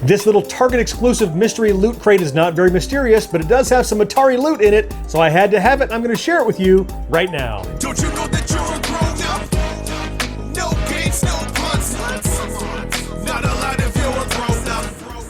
This little Target exclusive mystery loot crate is not very mysterious, but it does have some Atari loot in it, so I had to have it and I'm going to share it with you right now. Don't you know that you're a grown up? No games, no puns. Not allowed if you're a grown up.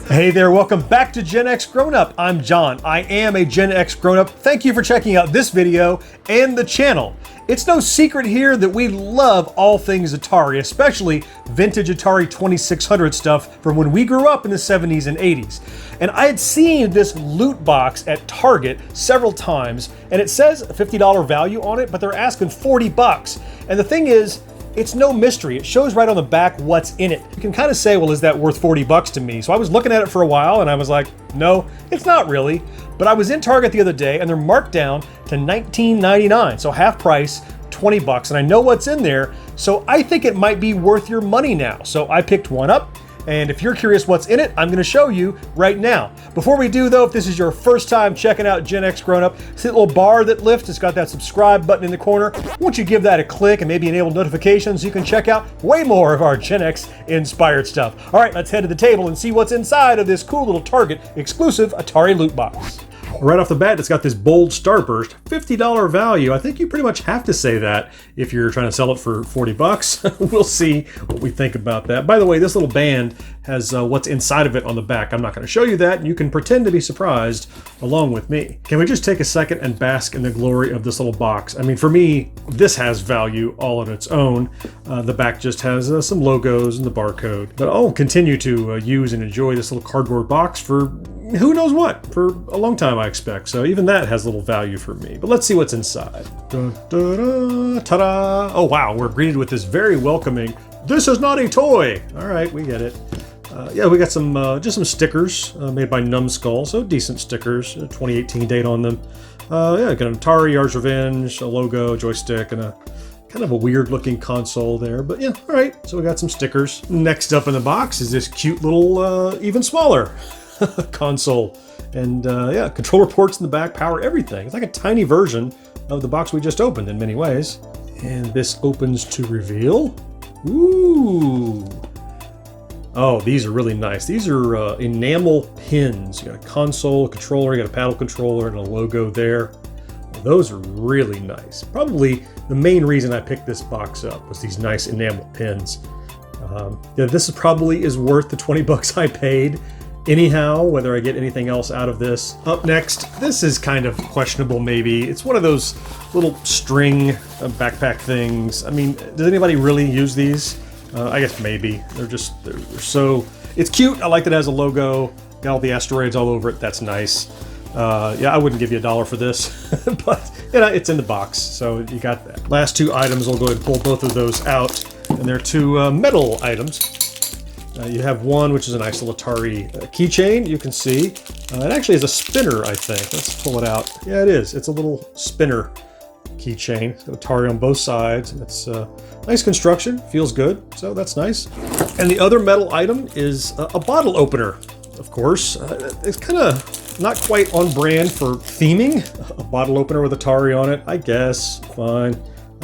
Hey there, welcome back to GenXGrownUp. I'm John. I am a GenXGrownUp. Thank you for checking out this video and the channel. It's no secret here that we love all things Atari, especially vintage Atari 2600 stuff from when we grew up in the 70s and 80s. And I had seen this loot box at Target several times, and it says a $50 value on it, but they're asking 40 bucks. And the thing is, it's no mystery. It shows right on the back what's in it. You can kind of say, well, is that worth 40 bucks to me? So I was looking at it for a while and I was like, no, it's not really. But I was in Target the other day and they're marked down to $19.99. So half price, 20 bucks. And I know what's in there. So I think it might be worth your money now. So I picked one up. And if you're curious what's in it, I'm going to show you right now. Before we do though, if this is your first time checking out GenXGrownUp, see that little bar that lifts, it's got that subscribe button in the corner. Won't you give that a click and maybe enable notifications so you can check out way more of our Gen X inspired stuff. All right, let's head to the table and see what's inside of this cool little Target exclusive Atari loot box. Right off the bat, it's got this bold starburst, $50 value. I think you pretty much have to say that if you're trying to sell it for 40 bucks. We'll see what we think about that. By the way, this little band has what's inside of it on the back. I'm not going to show you that, and you can pretend to be surprised along with me. Can we just take a second and bask in the glory of this little box? I mean, for me, this has value all on its own. The back just has some logos and the barcode. But I'll continue to use and enjoy this little cardboard box for who knows what, for a long time I expect. So even that has little value for me. But let's see what's inside. Ta-da! Oh wow, we're greeted with this very welcoming, "This is not a toy." All right, we get it. Yeah, we got some just some stickers made by Numbskull, so decent stickers, 2018 date on them. Yeah, got an Atari, Yard's Revenge, a logo, joystick, and a kind of a weird looking console there, but yeah, all right, so we got some stickers. Next up in the box is this cute little, even smaller console. And yeah, controller ports in the back, power everything. It's like a tiny version of the box we just opened in many ways. And this opens to reveal. Ooh. Oh, these are really nice. These are enamel pins. You got a console, a controller, you got a paddle controller, and a logo there. Those are really nice. Probably the main reason I picked this box up was these nice enamel pins. Yeah, this probably is worth the 20 bucks I paid. Anyhow, whether I get anything else out of this. Up next, this is kind of questionable maybe. It's one of those little string backpack things. I mean, does anybody really use these? I guess maybe. They're so, it's cute. I like that it has a logo, got all the asteroids all over it. That's nice. Yeah, I wouldn't give you $1 for this, but you know, it's in the box, so you got that. Last two items, I'll go ahead and pull both of those out, and they're two metal items. You have one, which is a nice little Atari keychain, you can see. It actually is a spinner, I think. Let's pull it out. Yeah, it is. It's a little spinner keychain. It's got Atari on both sides. It's nice construction, feels good, so that's nice. And the other metal item is a bottle opener, of course. It's kind of not quite on brand for theming. A bottle opener with Atari on it, I guess, fine.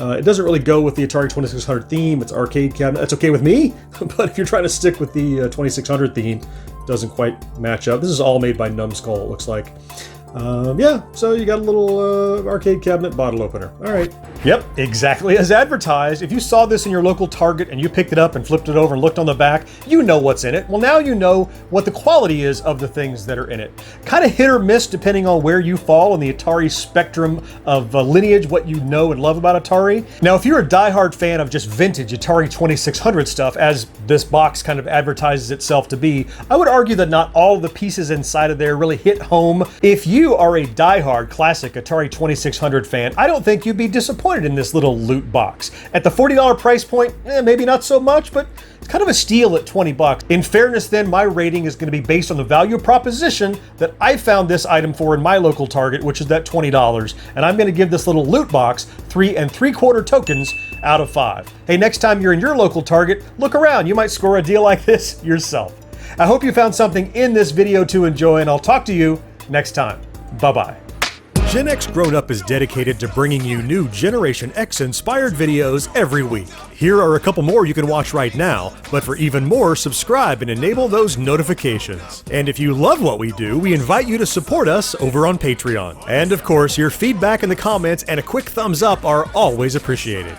It doesn't really go with the Atari 2600 theme. It's arcade cabinet. That's okay with me, but if you're trying to stick with the 2600 theme, it doesn't quite match up. This is all made by Numbskull, it looks like. Yeah, so you got a little arcade cabinet bottle opener. All right. Yep, exactly as advertised. If you saw this in your local Target and you picked it up and flipped it over and looked on the back, you know what's in it. Well, now you know what the quality is of the things that are in it. Kind of hit or miss depending on where you fall in the Atari spectrum of lineage, what you know and love about Atari. Now, if you're a diehard fan of just vintage Atari 2600 stuff, as this box kind of advertises itself to be, I would argue that not all of the pieces inside of there really hit home. If you are a diehard classic Atari 2600 fan, I don't think you'd be disappointed in this little loot box. At the $40 price point, maybe not so much, but it's kind of a steal at 20 bucks. In fairness then, my rating is going to be based on the value proposition that I found this item for in my local Target, which is that $20. And I'm going to give this little loot box 3 3/4 tokens out of 5. Hey, next time you're in your local Target, look around. You might score a deal like this yourself. I hope you found something in this video to enjoy, and I'll talk to you next time. Bye-bye. GenXGrownUp is dedicated to bringing you new Generation X inspired videos every week. Here are a couple more you can watch right now, but for even more, subscribe and enable those notifications. And if you love what we do, we invite you to support us over on Patreon. And of course, your feedback in the comments and a quick thumbs up are always appreciated.